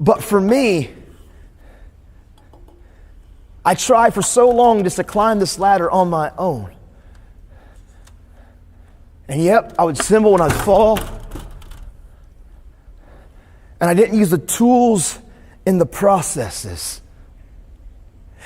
But for me, I tried for so long just to climb this ladder on my own. And yep, I would stumble when I'd fall. And I didn't use the tools in the processes.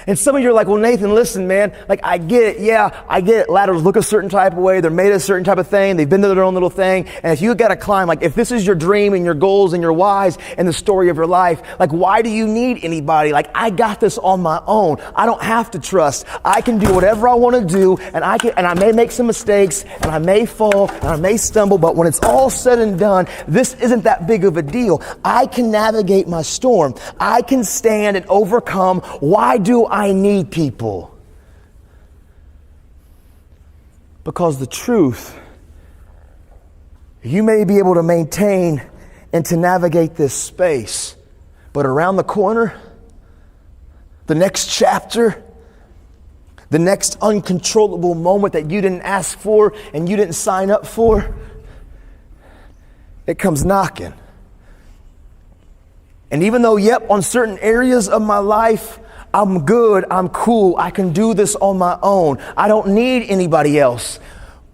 And some of you are like, well, Nathan, listen, man, like I get it. Yeah, I get it. Ladders look a certain type of way. They're made of a certain type of thing. They've been to their own little thing. And if you got to climb, like if this is your dream and your goals and your whys and the story of your life, like why do you need anybody? Like I got this on my own. I don't have to trust. I can do whatever I want to do, and I may make some mistakes and I may fall and I may stumble, but when it's all said and done, this isn't that big of a deal. I can navigate my storm. I can stand and overcome. Why do I need people? Because the truth, you may be able to maintain and to navigate this space, but around the corner, the next chapter, the next uncontrollable moment that you didn't ask for and you didn't sign up for, it comes knocking. And even though, yep, on certain areas of my life, I'm good, I'm cool, I can do this on my own. I don't need anybody else.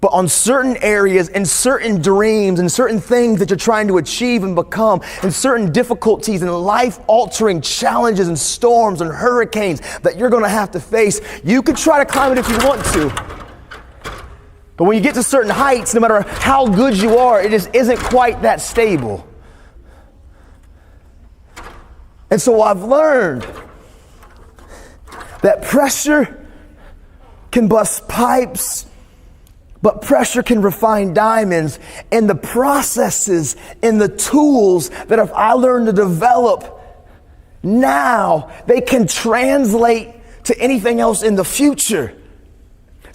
But on certain areas and certain dreams and certain things that you're trying to achieve and become, and certain difficulties and life-altering challenges and storms and hurricanes that you're going to have to face, you can try to climb it if you want to. But when you get to certain heights, no matter how good you are, it just isn't quite that stable. And so I've learned that pressure can bust pipes, but pressure can refine diamonds. And the processes and the tools that if I learn to develop now, they can translate to anything else in the future.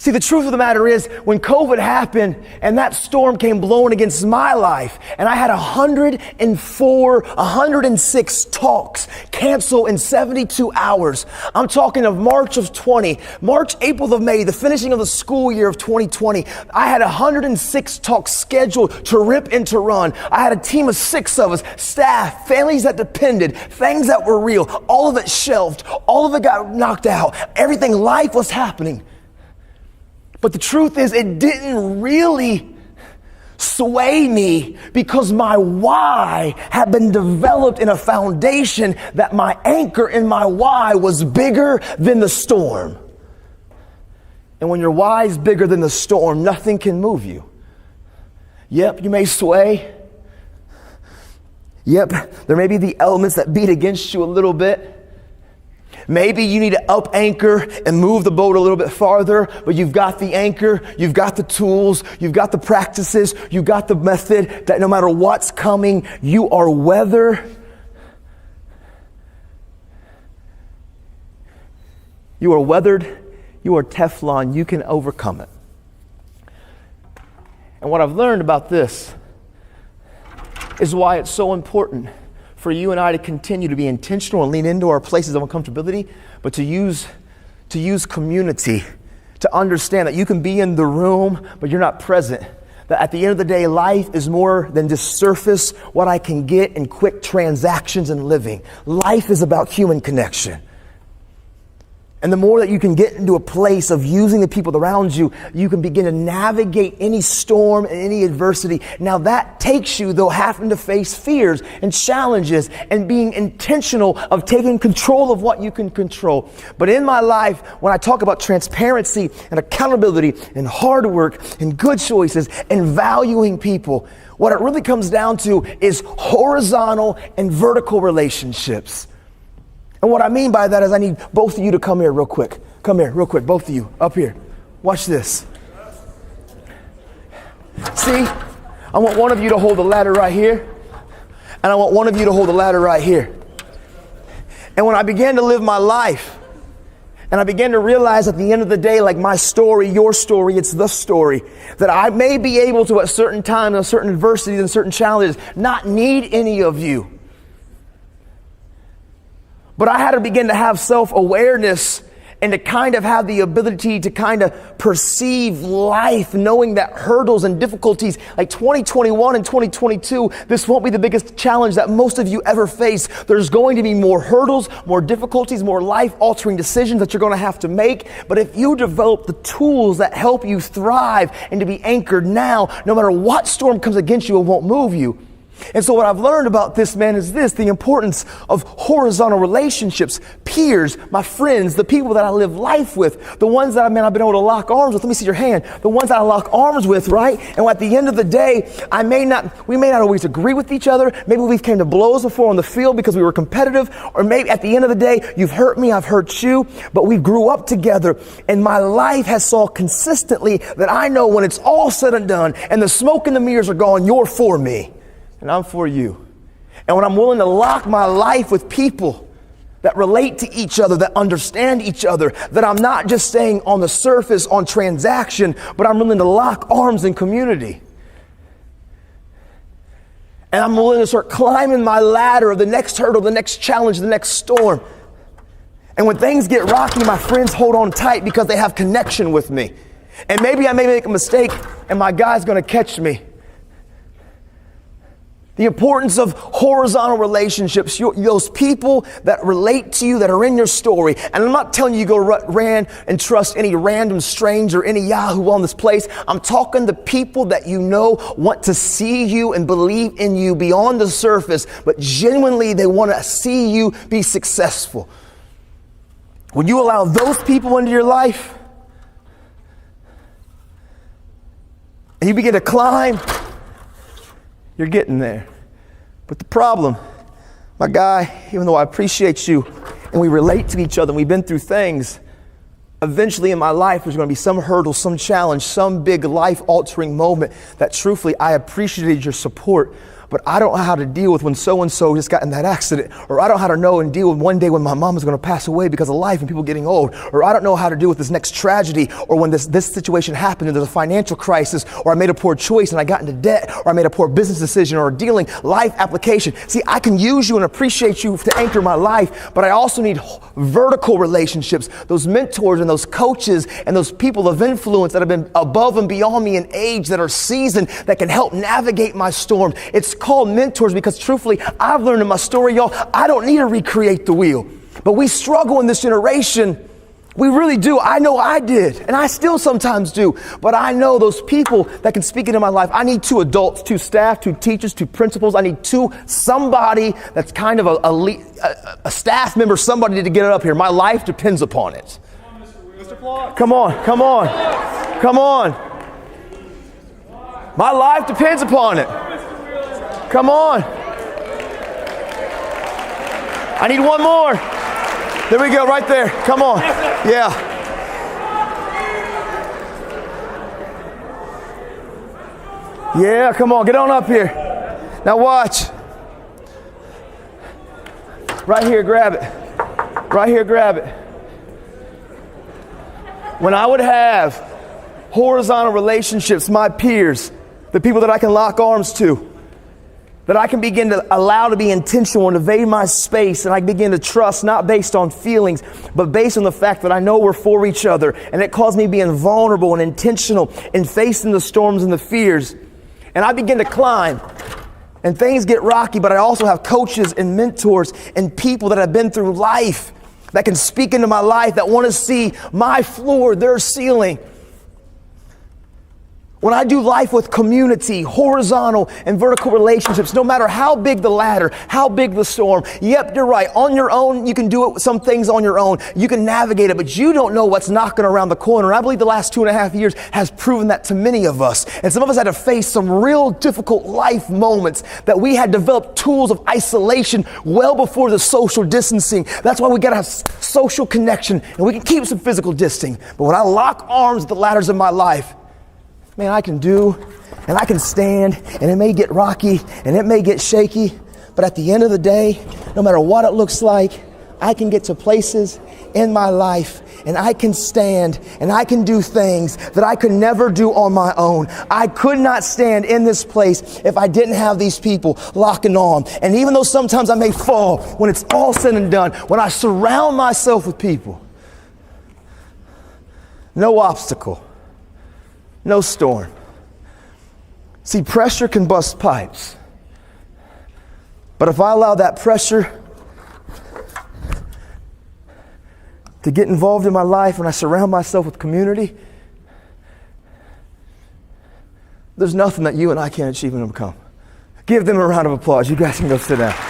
See, the truth of the matter is, when COVID happened and that storm came blowing against my life, and I had 106 talks cancel in 72 hours. I'm talking of March of 20, March, April of May, the finishing of the school year of 2020. I had 106 talks scheduled to rip and to run. I had a team of 6 of us, staff, families that depended, things that were real. All of it shelved. All of it got knocked out. Everything, life was happening. But the truth is, it didn't really sway me because my why had been developed in a foundation that my anchor in my why was bigger than the storm. And when your why is bigger than the storm, nothing can move you. Yep, you may sway. Yep, there may be the elements that beat against you a little bit. Maybe you need to up anchor and move the boat a little bit farther, but you've got the anchor, you've got the tools, you've got the practices, you've got the method that no matter what's coming, you are weathered. You are weathered, you are Teflon, you can overcome it. And what I've learned about this is why it's so important for you and I to continue to be intentional and lean into our places of uncomfortability, but to use community, to understand that you can be in the room, but you're not present. That at the end of the day, life is more than just surface, what I can get in quick transactions and living. Life is about human connection. And the more that you can get into a place of using the people around you, you can begin to navigate any storm and any adversity. Now that takes you, though, having to face fears and challenges and being intentional of taking control of what you can control. But in my life, when I talk about transparency and accountability and hard work and good choices and valuing people, what it really comes down to is horizontal and vertical relationships. And what I mean by that is I need both of you to come here real quick. Come here real quick, both of you, up here. Watch this. See, I want one of you to hold the ladder right here, and I want one of you to hold the ladder right here. And when I began to live my life, and I began to realize at the end of the day, like my story, your story, it's the story, that I may be able to at certain times, and certain adversities and certain challenges, not need any of you. But I had to begin to have self-awareness and to kind of have the ability to kind of perceive life, knowing that hurdles and difficulties like 2021 and 2022, this won't be the biggest challenge that most of you ever face. There's going to be more hurdles, more difficulties, more life-altering decisions that you're going to have to make. But if you develop the tools that help you thrive and to be anchored now, no matter what storm comes against you, it won't move you. And so what I've learned about this, man, is this: the importance of horizontal relationships, peers, my friends, the people that I live life with, the ones that I've been able to lock arms with. Let me see your hand. The ones that I lock arms with, right? And at the end of the day, we may not always agree with each other. Maybe we've came to blows before on the field because we were competitive, or maybe at the end of the day, you've hurt me, I've hurt you, but we grew up together, and my life has saw consistently that I know when it's all said and done and the smoke and the mirrors are gone, you're for me. And I'm for you. And when I'm willing to lock my life with people that relate to each other, that understand each other, that I'm not just staying on the surface on transaction, but I'm willing to lock arms in community. And I'm willing to start climbing my ladder of the next hurdle, the next challenge, the next storm. And when things get rocky, my friends hold on tight because they have connection with me. And maybe I may make a mistake and my guy's going to catch me. The importance of horizontal relationships, those people that relate to you, that are in your story. And I'm not telling you go run and trust any random stranger, any Yahoo on this place. I'm talking to people that you know want to see you and believe in you beyond the surface, but genuinely they want to see you be successful. When you allow those people into your life and you begin to climb, you're getting there. But the problem, my guy, even though I appreciate you and we relate to each other and we've been through things, eventually in my life there's going to be some hurdle, some challenge, some big life-altering moment that truthfully I appreciated your support, but I don't know how to deal with when so-and-so just got in that accident, or I don't know how to know and deal with one day when my mom is going to pass away because of life and people getting old, or I don't know how to deal with this next tragedy, or when this situation happened and there's a financial crisis, or I made a poor choice and I got into debt, or I made a poor business decision, or dealing life application. See, I can use you and appreciate you to anchor my life, but I also need vertical relationships, those mentors and those coaches and those people of influence that have been above and beyond me in age, that are seasoned, that can help navigate my storm. It's called mentors because truthfully, I've learned in my story, y'all, I don't need to recreate the wheel. But we struggle in this generation. We really do. I know I did, and I still sometimes do. But I know those people that can speak into my life. I need 2 adults, 2 staff, 2 teachers, 2 principals. I need somebody that's kind of a staff member, somebody to get it up here. My life depends upon it. Come on, come on, come on. My life depends upon it. Come on. I need one more. There we go, right there. Come on. Yeah. Yeah, come on, get on up here. Now watch. Right here, grab it. Right here, grab it. When I would have horizontal relationships, my peers, the people that I can lock arms to, that I can begin to allow to be intentional and invade my space, and I begin to trust not based on feelings, but based on the fact that I know we're for each other, and it calls me being vulnerable and intentional in facing the storms and the fears. And I begin to climb, and things get rocky, but I also have coaches and mentors and people that have been through life that can speak into my life, that want to see my floor, their ceiling. When I do life with community, horizontal and vertical relationships, no matter how big the ladder, how big the storm, yep, you're right. On your own, you can do it, some things on your own. You can navigate it, but you don't know what's knocking around the corner. I believe the last 2.5 years has proven that to many of us. And some of us had to face some real difficult life moments that we had developed tools of isolation well before the social distancing. That's why we got to have social connection, and we can keep some physical distancing. But when I lock arms with the ladders of my life, man, I can do, and I can stand, and it may get rocky, and it may get shaky, but at the end of the day, no matter what it looks like, I can get to places in my life, and I can stand, and I can do things that I could never do on my own. I could not stand in this place if I didn't have these people locking on. And even though sometimes I may fall, when it's all said and done, when I surround myself with people no obstacle, no storm. See, pressure can bust pipes. But if I allow that pressure to get involved in my life, when I surround myself with community, there's nothing that you and I can't achieve and overcome. Give them a round of applause. You guys can go sit down.